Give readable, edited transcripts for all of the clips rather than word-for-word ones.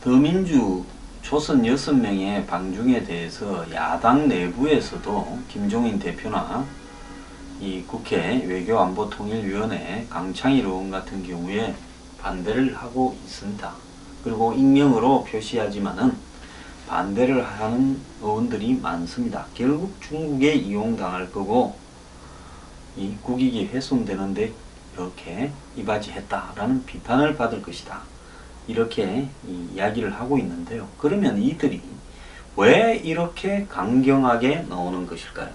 더민주 초선 6명의 방중에 대해서 야당 내부에서도 김종인 대표나 이 국회 외교안보통일위원회 강창일 의원 같은 경우에 반대를 하고 있습니다. 그리고 익명으로 표시하지만은 반대를 하는 의원들이 많습니다. 결국 중국에 이용당할 거고 이 국익이 훼손되는데 이렇게 이바지했다라는 비판을 받을 것이다. 이렇게 이야기를 하고 있는데요. 그러면 이들이 왜 이렇게 강경하게 나오는 것일까요?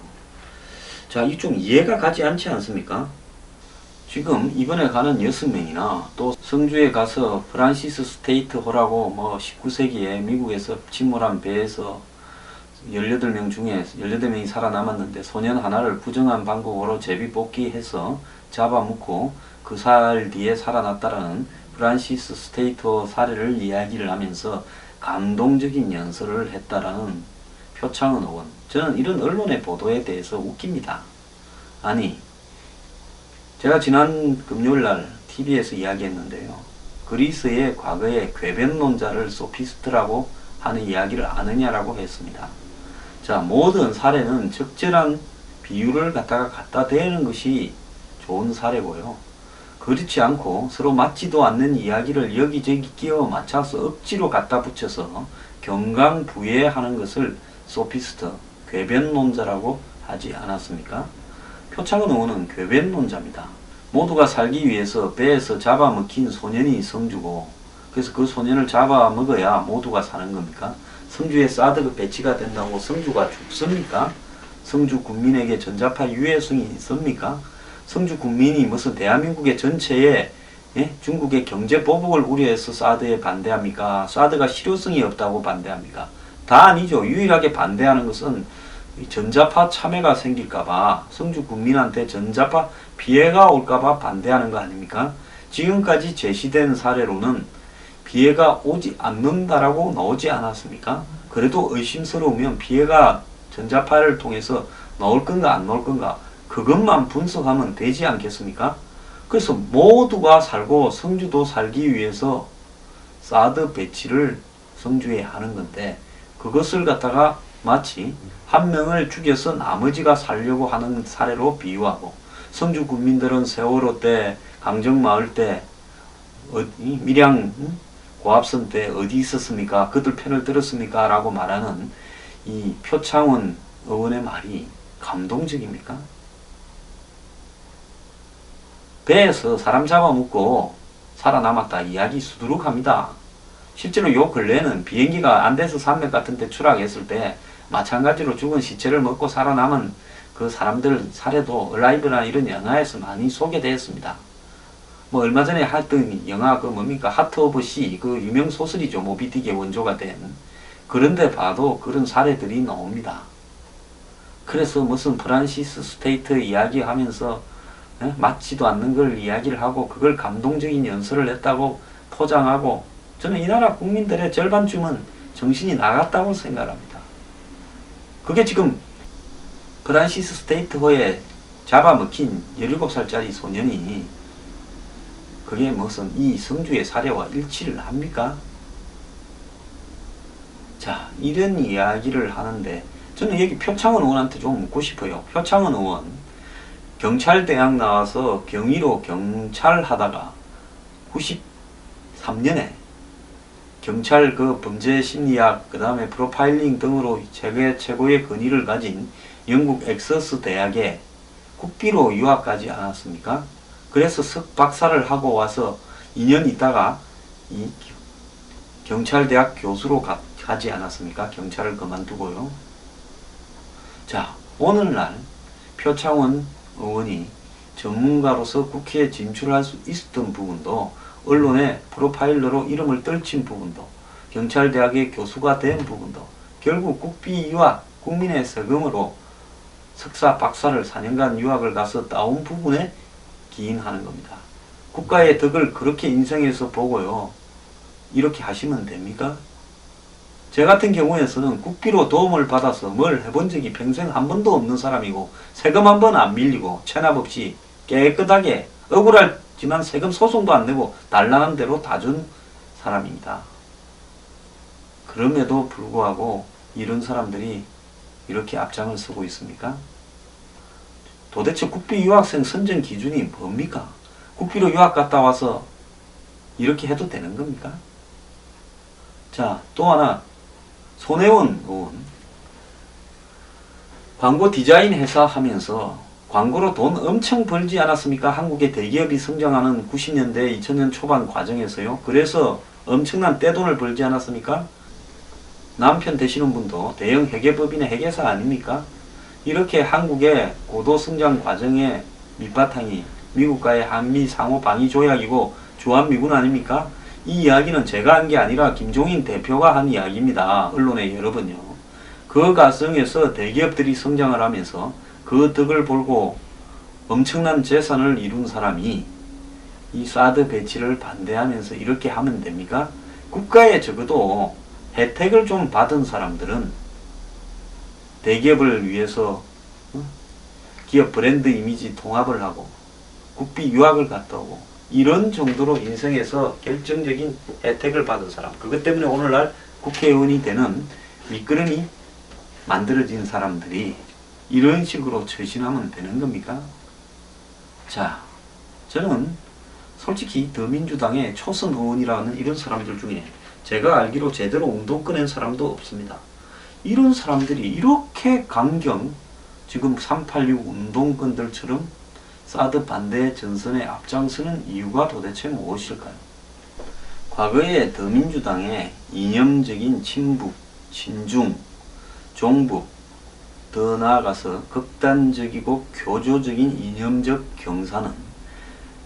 자, 이 좀 이해가 가지 않지 않습니까? 지금 이번에 가는 6명이나 또 성주에 가서 프란시스 스테이트 호라고 뭐 19세기에 미국에서 침몰한 배에서 18명 중에 18명이 살아남았는데 소년 하나를 부정한 방법으로 제비 뽑기해서 잡아먹고 그 사흘 뒤에 살아났다라는 프란시스 스테이트 사례를 이야기를 하면서 감동적인 연설을 했다라는 표창원 의원. 저는 이런 언론의 보도에 대해서 웃깁니다. 아니, 제가 지난 금요일날 TV에서 이야기했는데요. 그리스의 과거의 궤변론자를 소피스트라고 하는 이야기를 아느냐라고 했습니다. 자, 모든 사례는 적절한 비유를 갖다 대는 것이 좋은 사례고요. 그렇지 않고 서로 맞지도 않는 이야기를 여기저기 끼워 맞춰서 억지로 갖다 붙여서 경강부회하는 것을 소피스트, 궤변론자라고 하지 않았습니까? 표창원 의원은 궤변론자입니다. 모두가 살기 위해서 배에서 잡아먹힌 소년이 성주고, 그래서 그 소년을 잡아먹어야 모두가 사는 겁니까? 성주에 사드가 배치가 된다고 성주가 죽습니까? 성주 국민에게 전자파 유해성이 있습니까? 성주 국민이 무슨 대한민국의 전체에 중국의 경제 보복을 우려해서 사드에 반대합니까? 사드가 실효성이 없다고 반대합니까? 다 아니죠. 유일하게 반대하는 것은 전자파 참여가 생길까봐, 성주 국민한테 전자파 피해가 올까봐 반대하는 거 아닙니까? 지금까지 제시된 사례로는 피해가 오지 않는다라고 나오지 않았습니까? 그래도 의심스러우면 피해가 전자파를 통해서 나올 건가 안 나올 건가 그것만 분석하면 되지 않겠습니까? 그래서 모두가 살고 성주도 살기 위해서 사드 배치를 성주에 하는 건데, 그것을 갖다가 마치 한 명을 죽여서 나머지가 살려고 하는 사례로 비유하고, 성주 국민들은 세월호 때, 강정마을 때, 밀양 고압선 때 어디 있었습니까? 그들 편을 들었습니까? 라고 말하는 이 표창원 의원의 말이 감동적입니까? 배에서 사람 잡아먹고 살아남았다 이야기 수두룩합니다. 실제로 요 근래에는 비행기가 안데스 산맥 같은 데 추락했을 때 마찬가지로 죽은 시체를 먹고 살아남은 그 사람들 사례도 얼라이브나 이런 영화에서 많이 소개되었습니다. 뭐 얼마 전에 했던 영화 그 뭡니까 하트 오브 시, 그 유명 소설이죠. 모비딕의 원조가 된. 그런데 봐도 그런 사례들이 나옵니다. 그래서 무슨 프란시스 스테이트 이야기하면서 맞지도 않는 걸 이야기를 하고 그걸 감동적인 연설을 했다고 포장하고, 저는 이 나라 국민들의 절반쯤은 정신이 나갔다고 생각합니다. 그게 지금 프란시스 스테이트호에 잡아먹힌 17살짜리 소년이 그게 무슨 이 성주의 사례와 일치를 합니까? 자, 이런 이야기를 하는데 저는 여기 표창원 의원한테 좀 묻고 싶어요. 표창원 의원 경찰대학 나와서 경위로 경찰 하다가 93년에 경찰 그 범죄 심리학 그 다음에 프로파일링 등으로 세계 최고의 권위를 가진 영국 엑서스 대학에 국비로 유학가지 않았습니까? 그래서 석박사를 하고 와서 2년 있다가 이 경찰대학 교수로 가지 않았습니까? 경찰을 그만두고요. 자, 오늘날 표창원 의원이 전문가로서 국회에 진출할 수 있었던 부분도, 언론에 프로파일러로 이름을 떨친 부분도, 경찰대학의 교수가 된 부분도 결국 국비 유학, 국민의 세금으로 석사, 박사를 4년간 유학을 가서 따온 부분에 기인하는 겁니다. 국가의 덕을 그렇게 인생에서 보고요. 이렇게 하시면 됩니까? 제 같은 경우에서는 국비로 도움을 받아서 뭘 해본 적이 평생 한 번도 없는 사람이고, 세금 한 번 안 밀리고 체납 없이 깨끗하게, 억울하지만 세금 소송도 안 내고 달라는 대로 다 준 사람입니다. 그럼에도 불구하고 이런 사람들이 이렇게 앞장을 서고 있습니까? 도대체 국비 유학생 선정 기준이 뭡니까? 국비로 유학 갔다 와서 이렇게 해도 되는 겁니까? 자, 또 하나, 손혜원 의원. 광고 디자인 회사 하면서 광고로 돈 엄청 벌지 않았습니까? 한국의 대기업이 성장하는 90년대 2000년 초반 과정에서요. 그래서 엄청난 떼돈을 벌지 않았습니까? 남편 되시는 분도 대형 회계법인의 회계사 아닙니까? 이렇게 한국의 고도 성장 과정의 밑바탕이 미국과의 한미 상호 방위 조약이고 주한미군 아닙니까? 이 이야기는 제가 한 게 아니라 김종인 대표가 한 이야기입니다. 언론에 여러 번요. 그 과정에서 대기업들이 성장을 하면서 그 덕을 보고 엄청난 재산을 이룬 사람이 이 사드 배치를 반대하면서 이렇게 하면 됩니까? 국가에 적어도 혜택을 좀 받은 사람들은 대기업을 위해서 기업 브랜드 이미지 통합을 하고 국비 유학을 갔다 오고 이런 정도로 인생에서 결정적인 혜택을 받은 사람, 그것 때문에 오늘날 국회의원이 되는 밑거름이 만들어진 사람들이 이런 식으로 처신하면 되는 겁니까? 자, 저는 솔직히 더민주당의 초선 의원이라는 이런 사람들 중에 제가 알기로 제대로 운동 꺼낸 사람도 없습니다. 이런 사람들이 이렇게 강경, 지금 386 운동권들처럼 사드 반대 전선에 앞장서는 이유가 도대체 무엇일까요? 과거에 더민주당의 이념적인 친북, 친중, 종북, 더 나아가서 극단적이고 교조적인 이념적 경사는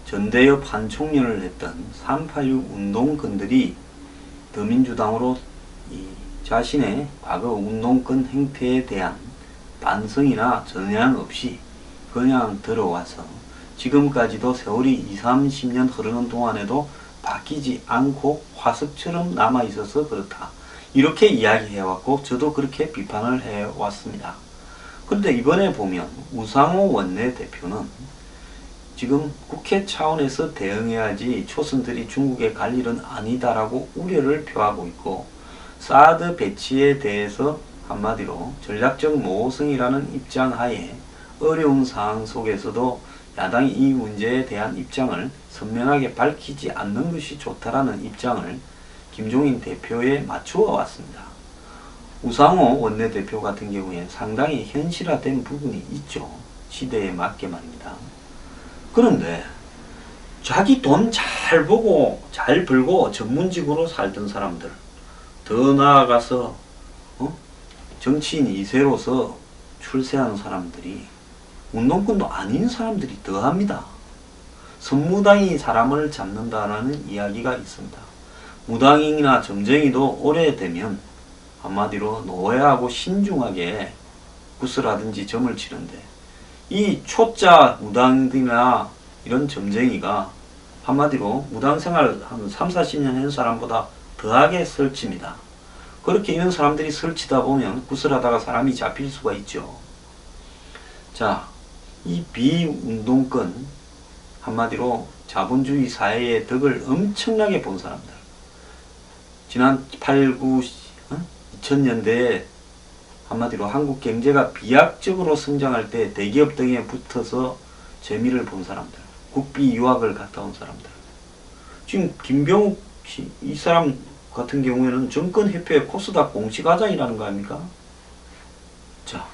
전대협 한 총련을 했던 386 운동권들이 더민주당으로 자신의 과거 운동권 행태에 대한 반성이나 전향 없이 그냥 들어와서 지금까지도 세월이 20, 30년 흐르는 동안에도 바뀌지 않고 화석처럼 남아있어서 그렇다. 이렇게 이야기해왔고 저도 그렇게 비판을 해왔습니다. 그런데 이번에 보면 우상호 원내대표는 지금 국회 차원에서 대응해야지 초선들이 중국에 갈 일은 아니다라고 우려를 표하고 있고 사드 배치에 대해서 한마디로 전략적 모호성이라는 입장 하에 어려운 상황 속에서도 야당이 이 문제에 대한 입장을 선명하게 밝히지 않는 것이 좋다라는 입장을 김종인 대표에 맞추어 왔습니다. 우상호 원내대표 같은 경우에 상당히 현실화된 부분이 있죠. 시대에 맞게 말입니다. 그런데 자기 돈 잘 보고 잘 벌고 전문직으로 살던 사람들, 더 나아가서 정치인 2세로서 출세하는 사람들이 운동권도 아닌 사람들이 더합니다. 선무당이 사람을 잡는다라는 이야기가 있습니다. 무당이나 점쟁이도 오래되면 한마디로 노예하고 신중하게 구슬하든지 점을 치는데 이 초짜 무당들이나 이런 점쟁이가 한마디로 무당생활 한 3, 40년 한 사람보다 더하게 설칩니다. 그렇게 이런 사람들이 설치다 보면 구슬하다가 사람이 잡힐 수가 있죠. 자, 이 비운동권, 한마디로 자본주의 사회의 덕을 엄청나게 본 사람들, 지난 8, 9, 2000년대에 한마디로 한국 경제가 비약적으로 성장할 때 대기업 등에 붙어서 재미를 본 사람들, 국비 유학을 갔다 온 사람들, 지금 김병욱 씨, 이 사람 같은 경우에는 정권협회의 코스닥 공시과장이라는 거 아닙니까? 자,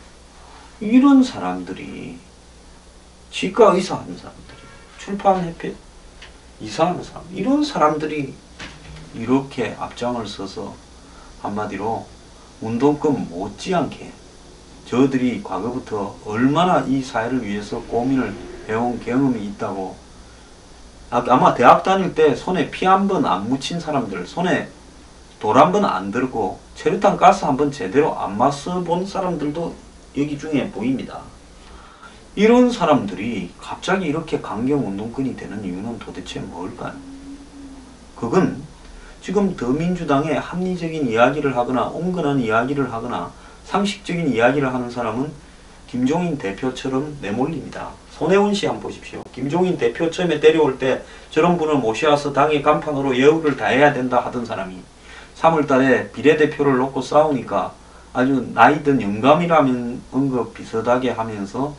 이런 사람들이 치과 의사 하는 사람들이, 출판협회 이사하는 사람, 이런 사람들이 이렇게 앞장을 서서 한마디로 운동권 못지않게 저들이 과거부터 얼마나 이 사회를 위해서 고민을 해온 경험이 있다고, 아마 대학 다닐 때 손에 피 한 번 안 묻힌 사람들, 손에 돌 한 번 안 들고 체류탄 가스 한 번 제대로 안 맞서 본 사람들도 여기 중에 보입니다. 이런 사람들이 갑자기 이렇게 강경 운동권이 되는 이유는 도대체 뭘까요? 그건 지금 더민주당의 합리적인 이야기를 하거나 온건한 이야기를 하거나 상식적인 이야기를 하는 사람은 김종인 대표처럼 내몰립니다. 손혜원 씨 한번 보십시오. 김종인 대표 처음에 데려올 때 저런 분을 모셔와서 당의 간판으로 예우를 다해야 된다 하던 사람이 3월달에 비례대표를 놓고 싸우니까 아주 나이든 영감이라면 언급 비슷하게 하면서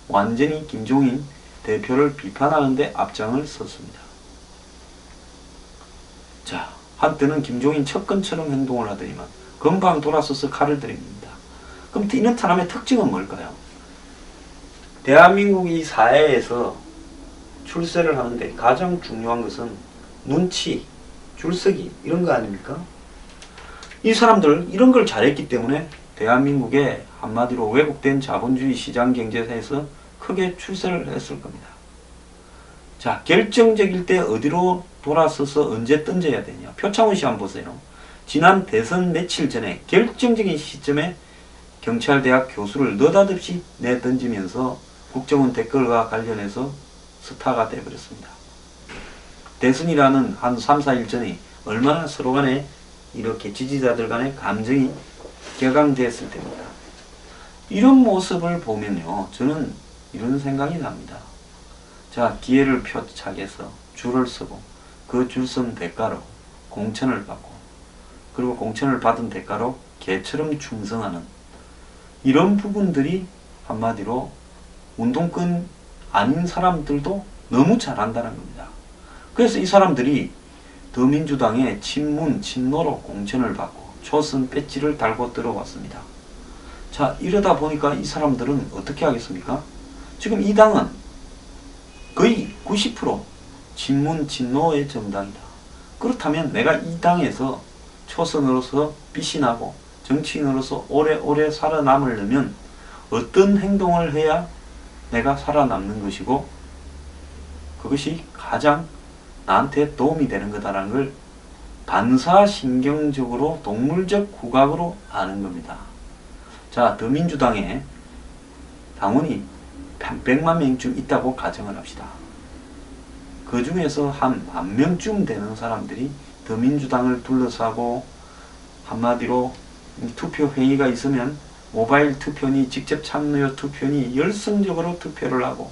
완전히 김종인 대표를 비판하는데 앞장을 섰습니다. 자, 한때는 김종인 척근처럼 행동을 하더니만 금방 돌아서서 칼을 들입니다. 그럼 이런 사람의 특징은 뭘까요? 대한민국 이 사회에서 출세를 하는데 가장 중요한 것은 눈치, 줄서기 이런 거 아닙니까? 이 사람들 이런 걸 잘했기 때문에 대한민국의 한마디로 왜곡된 자본주의 시장 경제에서 크게 출세를 했을 겁니다. 자, 결정적일 때 어디로 돌아서서 언제 던져야 되냐. 표창원 씨 한번 보세요. 지난 대선 며칠 전에 결정적인 시점에 경찰대학 교수를 느닷없이 내던지면서 국정원 댓글과 관련해서 스타가 되어버렸습니다. 대선이라는 한 3, 4일 전에 얼마나 서로 간에 이렇게 지지자들 간의 감정이 격앙됐을 때입니다. 이런 모습을 보면요, 저는 이런 생각이 납니다. 자, 기회를 표착해서 줄을 서고 그 줄 선 대가로 공천을 받고 그리고 공천을 받은 대가로 개처럼 충성하는 이런 부분들이 한마디로 운동권 아닌 사람들도 너무 잘한다는 겁니다. 그래서 이 사람들이 더민주당의 친문, 친노로 공천을 받고 초선 배지를 달고 들어왔습니다. 자, 이러다 보니까 이 사람들은 어떻게 하겠습니까? 지금 이 당은 거의 90% 친문, 친노의 정당이다. 그렇다면 내가 이 당에서 초선으로서 빛이 나고 정치인으로서 오래오래 살아남으려면 어떤 행동을 해야 내가 살아남는 것이고 그것이 가장 나한테 도움이 되는 거다라는 걸 반사신경적으로 동물적 후각으로 아는 겁니다. 자, 더민주당에 당원이 한 100만 명쯤 있다고 가정을 합시다. 그 중에서 한 10,000명쯤 되는 사람들이 더민주당을 둘러싸고 한마디로 투표회의가 있으면 모바일 투표니 직접 참여 투표니 열성적으로 투표를 하고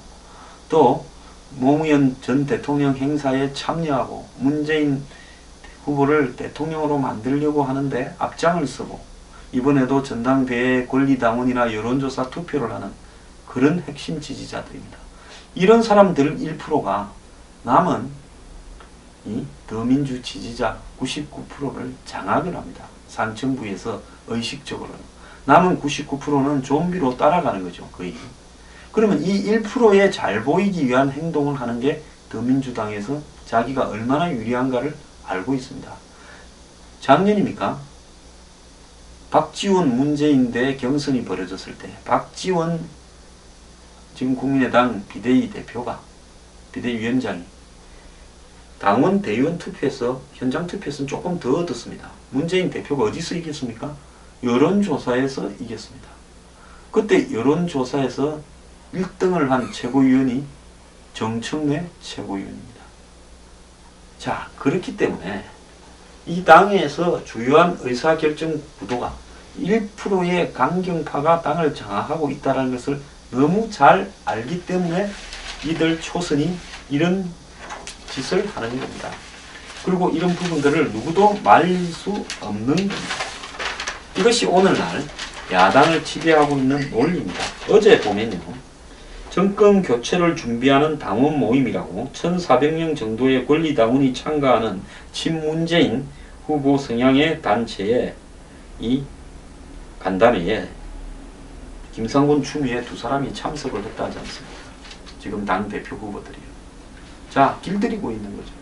또 노무현 전 대통령 행사에 참여하고 문재인 후보를 대통령으로 만들려고 하는데 앞장을 서고 이번에도 전당대회 권리당원이나 여론조사 투표를 하는 그런 핵심 지지자들입니다. 이런 사람들 1%가 남은 이 더민주 지지자 99%를 장악을 합니다. 상층부에서 의식적으로는. 남은 99%는 좀비로 따라가는 거죠. 거의. 그러면 이 1%에 잘 보이기 위한 행동을 하는 게 더민주당에서 자기가 얼마나 유리한가를 알고 있습니다. 작년입니까? 박지원 문재인 대 경선이 벌어졌을 때 박지원 지금 국민의당 비대위 대표가 비대위원장이 당원 대의원 투표에서 현장 투표에서는 조금 더 얻었습니다. 문재인 대표가 어디서 이겼습니까? 여론조사에서 이겼습니다. 그때 여론조사에서 1등을 한 최고위원이 정청래 최고위원입니다. 자, 그렇기 때문에 이 당에서 주요한 의사결정 구도가 1%의 강경파가 당을 장악하고 있다는 것을 너무 잘 알기 때문에 이들 초선이 이런 짓을 하는 겁니다. 그리고 이런 부분들을 누구도 말릴 수 없는 겁니다. 이것이 오늘날 야당을 지배하고 있는 논리입니다. 어제 보면요. 정권 교체를 준비하는 당원 모임이라고 1,400명 정도의 권리당원이 참가하는 친문재인 후보 성향의 단체에 이 간담회에 김상곤, 추미애 두 사람이 참석을 했다 하지 않습니까? 지금 당대표 후보들이요. 자, 길들이고 있는 거죠.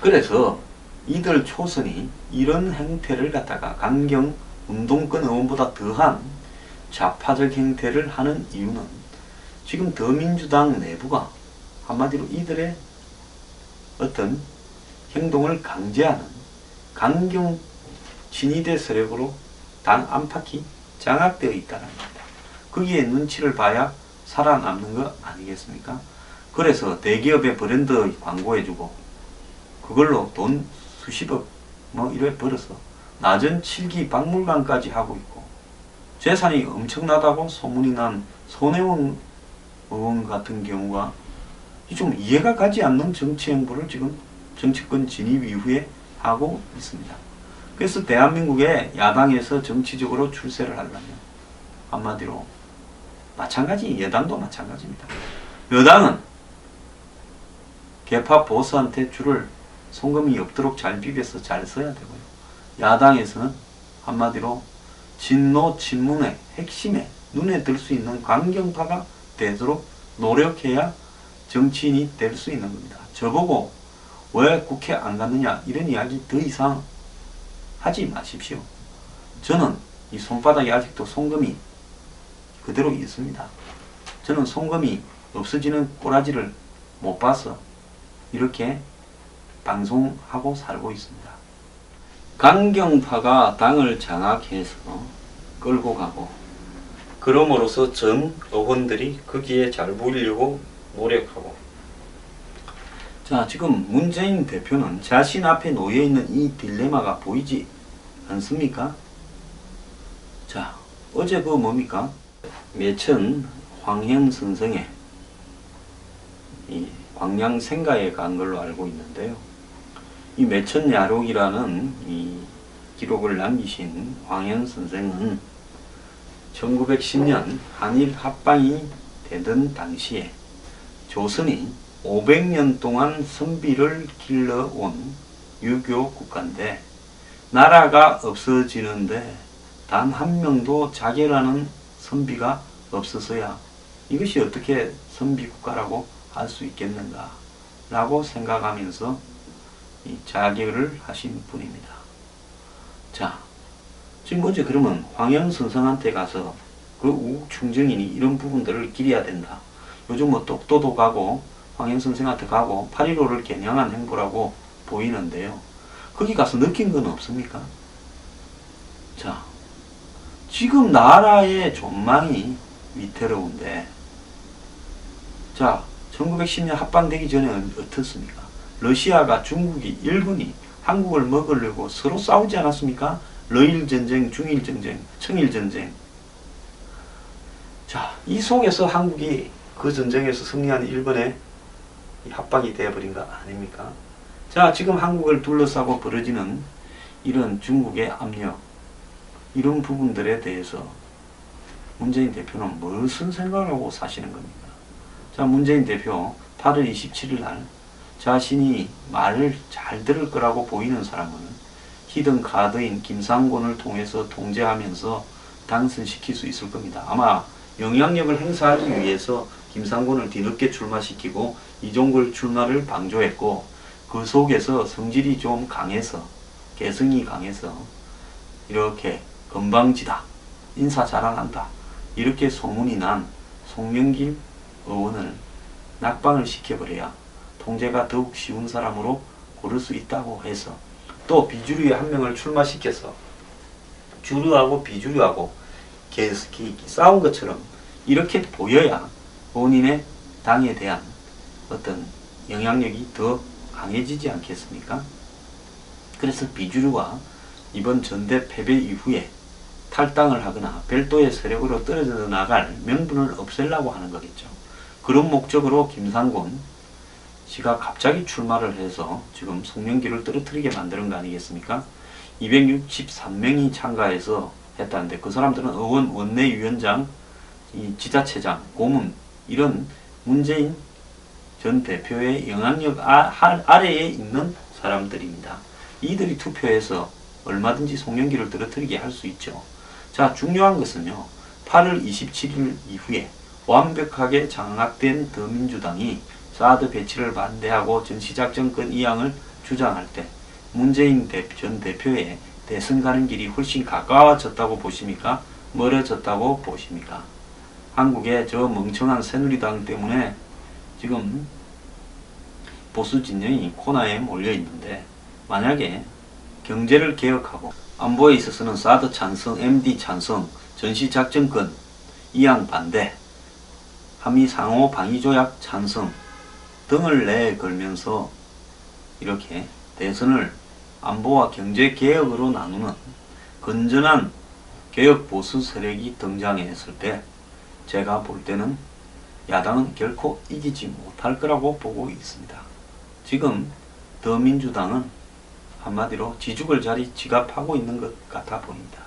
그래서 이들 초선이 이런 행태를 갖다가 강경 운동권 의원보다 더한 좌파적 행태를 하는 이유는 지금 더민주당 내부가 한마디로 이들의 어떤 행동을 강제하는 강경 진위대 세력으로 당 안팎이 장악되어 있다는 겁니다. 거기에 눈치를 봐야 살아남는 거 아니겠습니까? 그래서 대기업의 브랜드 광고해주고 그걸로 돈 수십억 뭐 이래 벌어서 낮은 7기 박물관까지 하고 있고 재산이 엄청나다고 소문이 난 손혜원 의원 같은 경우가 좀 이해가 가지 않는 정치 행보를 지금 정치권 진입 이후에 하고 있습니다. 그래서 대한민국의 야당에서 정치적으로 출세를 하려면 한마디로 마찬가지, 여당도 마찬가지입니다. 여당은 개파 보수한테 줄을 송금이 없도록 잘 비벼서 잘 써야 되고요. 야당에서는 한마디로 진노 친문의 핵심에 눈에 들 수 있는 강경파가 되도록 노력해야 정치인이 될 수 있는 겁니다. 저보고 왜 국회 안 갔느냐 이런 이야기 더 이상 하지 마십시오. 저는 이 손바닥에 아직도 송금이 그대로 있습니다. 저는 송금이 없어지는 꼬라지를 못 봐서 이렇게 방송하고 살고 있습니다. 강경파가 당을 장악해서 끌고 가고, 그럼으로써 전 의원들이 거기에 잘 보이려고 노력하고. 자, 지금 문재인 대표는 자신 앞에 놓여있는 이 딜레마가 보이지 않습니까? 자, 어제 그 뭡니까? 매천 황현 선생의 이 광양생가에 간 걸로 알고 있는데요. 이 매천야록이라는 이 기록을 남기신 황현 선생은 1910년 한일 합방이 되던 당시에 조선이 500년 동안 선비를 길러온 유교 국가인데 나라가 없어지는데 단 한 명도 자결하는 선비가 없어서야 이것이 어떻게 선비 국가라고 할 수 있겠는가 라고 생각하면서 이 자결을 하신 분입니다. 자, 지금 어제 그러면 황현 선생한테 가서 그 우국 충정인이 이런 부분들을 기려야 된다. 요즘 뭐 똑도도 가고 황현 선생한테 가고 8.15를 겨냥한 행보라고 보이는데요. 거기 가서 느낀 건 없습니까? 자, 지금 나라의 전망이 위태로운데, 자, 1910년 합방되기 전에 어떻습니까? 러시아가 중국이, 일본이 한국을 먹으려고 서로 싸우지 않았습니까? 러일전쟁, 중일전쟁, 청일전쟁. 자, 이 속에서 한국이 그 전쟁에서 승리한 일본에 합방이 되어버린 거 아닙니까? 자, 지금 한국을 둘러싸고 벌어지는 이런 중국의 압력, 이런 부분들에 대해서 문재인 대표는 무슨 생각을 하고 사시는 겁니까? 자, 문재인 대표 8월 27일 날 자신이 말을 잘 들을 거라고 보이는 사람은 히든 카드인 김상곤을 통해서 통제하면서 당선시킬 수 있을 겁니다. 아마 영향력을 행사하기 위해서 김상곤을 뒤늦게 출마시키고 이종걸 출마를 방조했고, 그 속에서 성질이 좀 강해서, 개성이 강해서 이렇게 건방지다, 인사 자랑한다, 이렇게 소문이 난 송영길 의원을 낙방을 시켜버려야 통제가 더욱 쉬운 사람으로 고를 수 있다고 해서, 또 비주류의 한 명을 출마시켜서 주류하고 비주류하고 싸운 것처럼 이렇게 보여야 본인의 당에 대한 어떤 영향력이 더 강해지지 않겠습니까? 그래서 비주류가 이번 전대 패배 이후에 탈당을 하거나 별도의 세력으로 떨어져 나갈 명분을 없애려고 하는 거겠죠. 그런 목적으로 김상곤 씨가 갑자기 출마를 해서 지금 송영길을 떨어뜨리게 만드는 거 아니겠습니까? 263명이 참가해서 했다는데 그 사람들은 의원, 원내위원장, 이 지자체장, 고문, 이런 문재인 전 대표의 영향력 아래에 있는 사람들입니다. 이들이 투표해서 얼마든지 송영길을 떨어뜨리게 할 수 있죠. 자, 중요한 것은요, 8월 27일 이후에 완벽하게 장악된 더민주당이 사드 배치를 반대하고 전시작전권 이양을 주장할 때 문재인 전 대표의 대선 가는 길이 훨씬 가까워졌다고 보십니까? 멀어졌다고 보십니까? 한국의 저 멍청한 새누리당 때문에 지금 보수 진영이 코너에 몰려 있는데, 만약에 경제를 개혁하고 안보에 있어서는 사드 찬성, MD 찬성, 전시작전권 이양 반대, 한미 상호 방위조약 찬성 등을 내걸면서 이렇게 대선을 안보와 경제 개혁으로 나누는 건전한 개혁 보수 세력이 등장했을 때 제가 볼 때는 야당은 결코 이기지 못할 거라고 보고 있습니다. 지금 더민주당은 한마디로 지죽을 자리 지갑하고 있는 것 같아 보인다.